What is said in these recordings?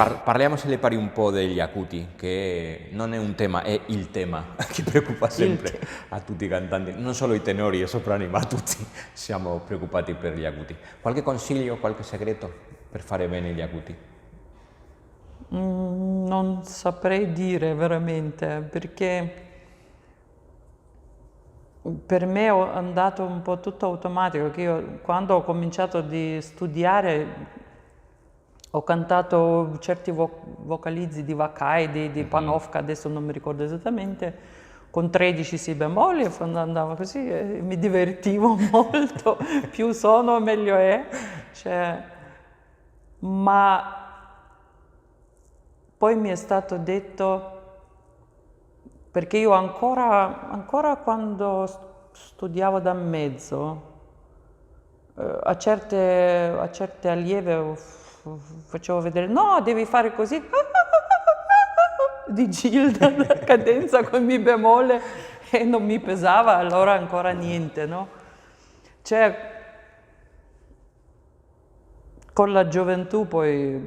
Parliamo, se le pari, un po' degli acuti, che non è un tema, è il tema che preoccupa sempre a tutti i cantanti, non solo i tenori e i soprani, ma tutti siamo preoccupati per gli acuti. Qualche consiglio, qualche segreto per fare bene gli acuti? Non saprei dire veramente, perché per me è andato un po' tutto automatico, che io quando ho cominciato a studiare ho cantato certi vocalizzi di Vakai, di Panofka, adesso non mi ricordo esattamente, con 13 si bemolle, e andava così e mi divertivo molto, più sono meglio è, cioè, ma poi mi è stato detto, perché io ancora quando studiavo da mezzo, a certe allieve facevo vedere, no, devi fare così, di Gilda, la cadenza con mi bemolle, e non mi pesava, allora ancora niente, no? Cioè, con la gioventù poi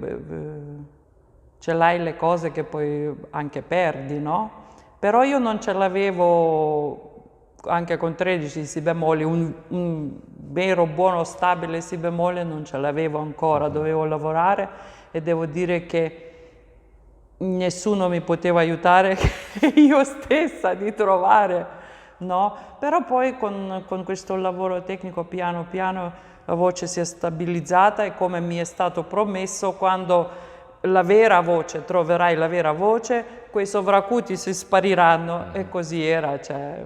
ce l'hai le cose che poi anche perdi, no? Però io non ce l'avevo anche con 13 si bemolle, un vero buono stabile si bemolle non ce l'avevo ancora, dovevo lavorare e devo dire che nessuno mi poteva aiutare che io stessa di trovare, no? Però poi con questo lavoro tecnico piano piano la voce si è stabilizzata e come mi è stato promesso, quando la vera voce, troverai la vera voce, quei sovracuti si spariranno e così era, cioè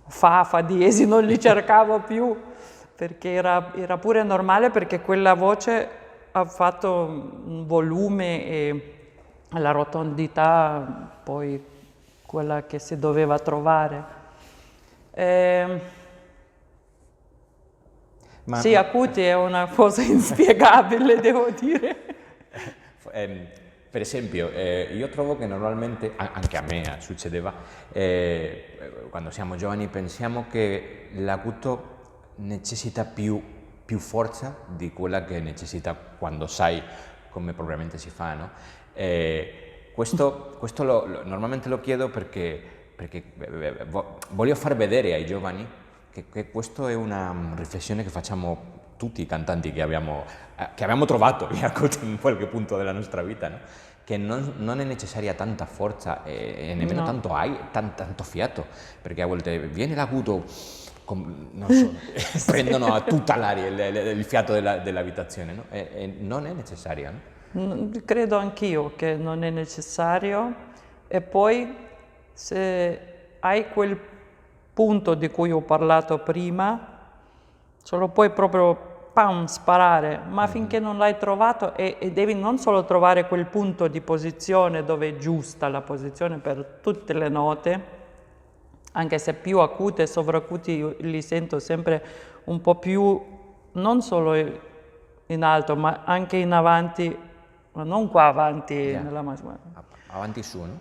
fa, diesi, non li cercavo più perché era pure normale, perché quella voce ha fatto un volume e la rotondità poi quella che si doveva trovare. Sì, acuti è una cosa inspiegabile, devo dire. Per esempio, io trovo che normalmente, anche a me succedeva, quando siamo giovani pensiamo che l'acuto necessita più forza di quella che necessita quando sai come propriamente si fa, no? Questo normalmente lo chiedo perché voglio far vedere ai giovani che questa è una riflessione che facciamo tutti i cantanti che abbiamo trovato in qualche punto della nostra vita, no? Che non è necessaria tanta forza e nemmeno tanto fiato, perché a volte viene l'acuto, non so, prendono a tutta l'aria il fiato dell'abitazione, no? E non è necessaria, no? Credo anch'io che non è necessario, e poi se hai quel punto di cui ho parlato prima, ce lo puoi proprio sparare, ma finché non l'hai trovato e devi non solo trovare quel punto di posizione dove è giusta la posizione per tutte le note, anche se più acute e sovracuti io li sento sempre un po' più, non solo in alto, ma anche in avanti, ma non qua avanti nella massima. Avanti su, no?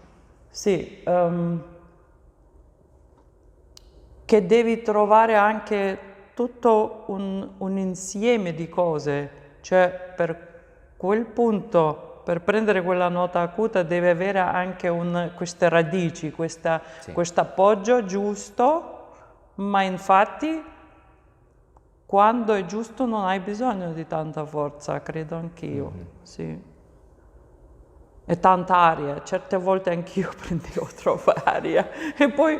Sì, che devi trovare anche tutto un insieme di cose, cioè per quel punto, per prendere quella nota acuta deve avere anche queste radici, questo appoggio giusto, ma infatti quando è giusto non hai bisogno di tanta forza, credo anch'io, sì. E tanta aria, certe volte anch'io prendevo troppa aria e poi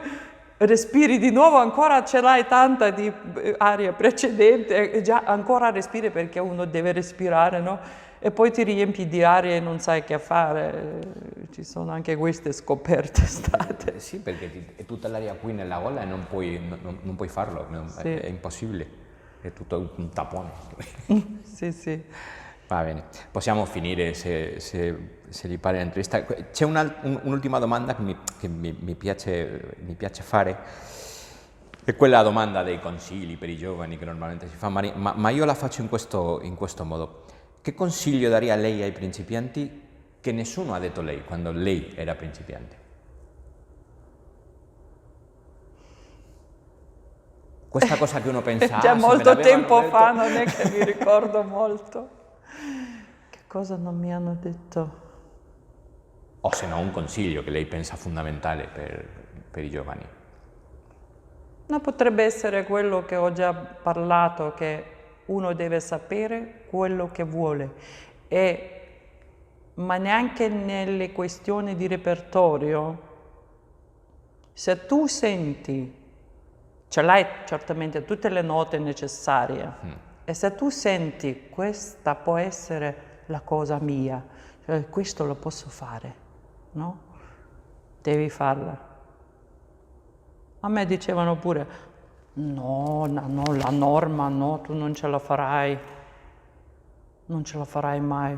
respiri di nuovo, ancora ce l'hai tanta di aria precedente e già ancora respiri perché uno deve respirare, no? E poi ti riempi di aria e non sai che fare. Ci sono anche queste scoperte state. Sì, perché è tutta l'aria qui nella gola e non puoi farlo, no? Sì. È impossibile, è tutto un tappone. Sì, sì. Va bene, possiamo finire se gli pare l'intervista. C'è un'ultima domanda che mi piace fare, è quella domanda dei consigli per i giovani che normalmente si fa, ma io la faccio in questo modo. Che consiglio daria lei ai principianti che nessuno ha detto lei quando lei era principiante? Questa cosa che uno pensa, Già se me molto l'avevano tempo detto... fa, non è che mi ricordo molto. Che cosa non mi hanno detto? O se no un consiglio che lei pensa fondamentale per i giovani. No, potrebbe essere quello che ho già parlato, che uno deve sapere quello che vuole, ma neanche nelle questioni di repertorio. Se tu senti, ce l'hai certamente tutte le note necessarie, e se tu senti questa può essere la cosa mia, cioè questo lo posso fare, no? Devi farla. A me dicevano pure, no, la norma, no, tu non ce la farai mai.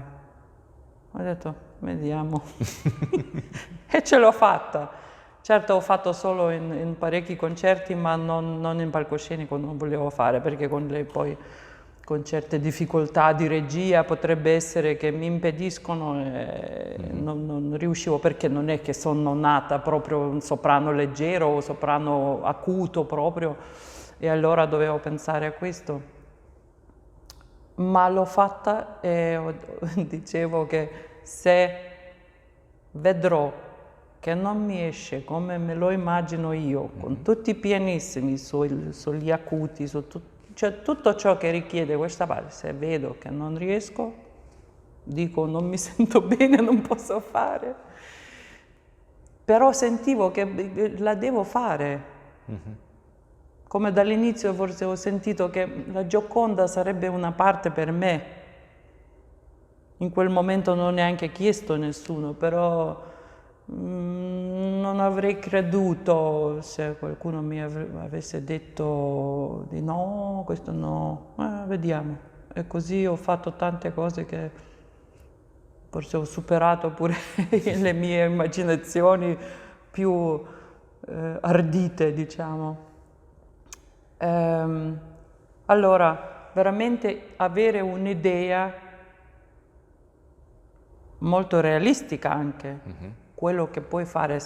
Ho detto, vediamo. E ce l'ho fatta. Certo, ho fatto solo in parecchi concerti, ma non in palcoscenico, non volevo fare, perché con certe difficoltà di regia potrebbe essere che mi impediscono e non riuscivo, perché non è che sono nata proprio un soprano leggero o soprano acuto proprio, e allora dovevo pensare a questo. Ma l'ho fatta e dicevo che se vedrò che non mi esce come me lo immagino io, con tutti i pianissimi sugli acuti, cioè tutto ciò che richiede questa parte, se vedo che non riesco, dico non mi sento bene, non posso fare. Però sentivo che la devo fare. Come dall'inizio forse ho sentito che la Gioconda sarebbe una parte per me. In quel momento non ho neanche chiesto a nessuno, però non avrei creduto se qualcuno mi avesse detto di no, questo no, vediamo. E così ho fatto tante cose che forse ho superato pure le mie immaginazioni più ardite, diciamo. Allora, veramente avere un'idea molto realistica anche, quello che puoi fare,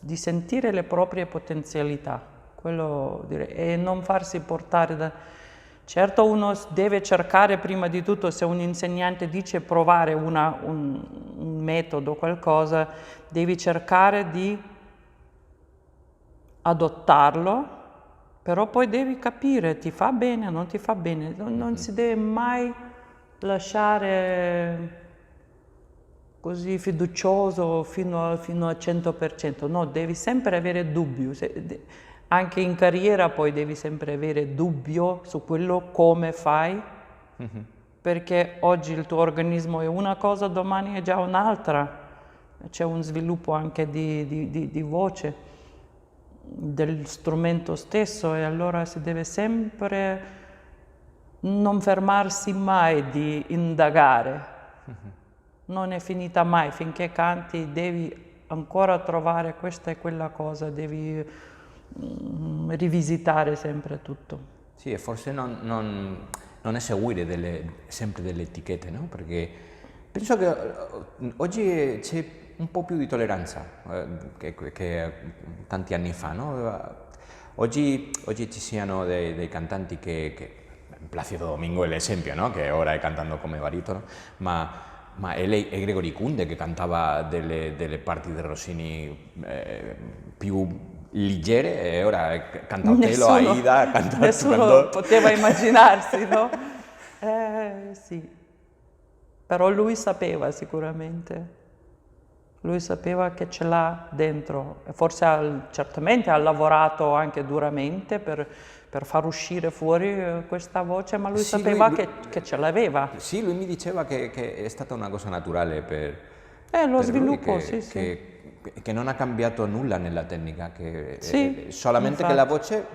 di sentire le proprie potenzialità, quello e non farsi portare da... Certo uno deve cercare prima di tutto, se un insegnante dice provare un metodo, qualcosa, devi cercare di adottarlo, però poi devi capire, ti fa bene o non ti fa bene, non si deve mai lasciare così fiducioso fino al 100%, no, devi sempre avere dubbio, anche in carriera poi devi sempre avere dubbio su quello come fai, perché oggi il tuo organismo è una cosa, domani è già un'altra, c'è un sviluppo anche di voce, del strumento stesso, e allora si deve sempre non fermarsi mai di indagare. Non è finita mai, finché canti devi ancora trovare questa e quella cosa, devi rivisitare sempre tutto. Sì, e forse non è seguire sempre delle etichette, no? Perché penso che oggi c'è un po' più di tolleranza che tanti anni fa, no? Oggi ci siano dei cantanti che Placido Domingo è l'esempio, no? Che ora è cantando come baritono, ma è Gregory Kunde che cantava delle parti di Rossini più leggere, e ora canta Otello, Aida, canta Nessuno poteva immaginarsi, no? Sì, però lui sapeva sicuramente, lui sapeva che ce l'ha dentro, e forse certamente ha lavorato anche duramente per far uscire fuori questa voce, ma lui sapeva che ce l'aveva. Sì, lui mi diceva che è stata una cosa naturale per lo per sviluppo, lui, sì. che non ha cambiato nulla nella tecnica, che Sì, solamente infatti. che la voce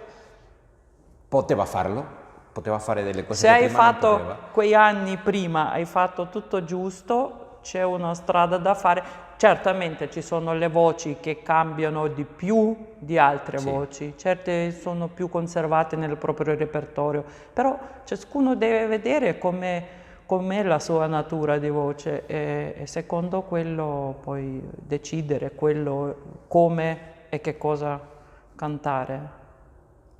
poteva farlo, poteva fare delle cose Se che hai prima non fatto poteva. quei anni prima, hai fatto tutto giusto, c'è una strada da fare. Certamente ci sono le voci che cambiano di più di altre voci, certe sono più conservate nel proprio repertorio, però ciascuno deve vedere com'è la sua natura di voce e secondo quello poi decidere come e che cosa cantare.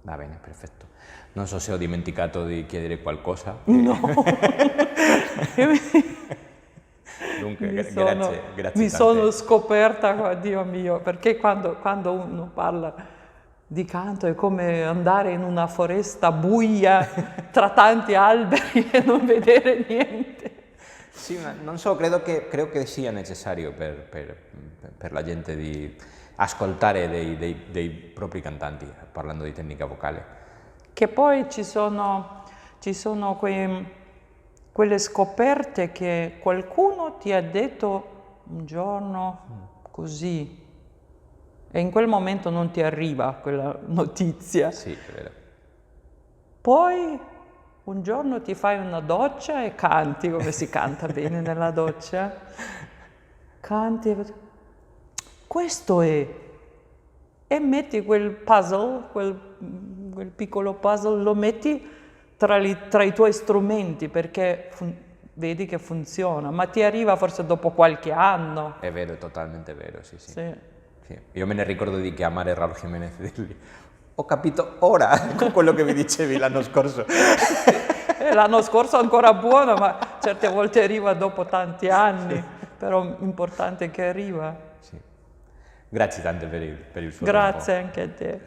Va bene, perfetto. Non so se ho dimenticato di chiedere qualcosa. No. Grazie mi tante. sono scoperta, Dio mio, perché quando uno parla di canto è come andare in una foresta buia tra tanti alberi e non vedere niente. Sì, non so, credo che sia necessario per la gente di ascoltare dei propri cantanti, parlando di tecnica vocale. Che poi ci sono quelle scoperte che qualcuno ti ha detto un giorno così e in quel momento non ti arriva quella notizia. Sì, è vero. Poi un giorno ti fai una doccia e canti, come si canta bene nella doccia. Canti, questo è. E metti quel puzzle, quel piccolo puzzle, lo metti tra i tuoi strumenti perché vedi che funziona, ma ti arriva forse dopo qualche anno. È vero, è totalmente vero, sì. Sì. Sì. Io me ne ricordo di chiamare Raul Jiménez e dirgli: ho capito ora con quello che mi dicevi l'anno scorso. L'anno scorso ancora buono, ma certe volte arriva dopo tanti anni, però importante che arriva. Sì. Grazie tante per il suo Grazie tempo. anche a te.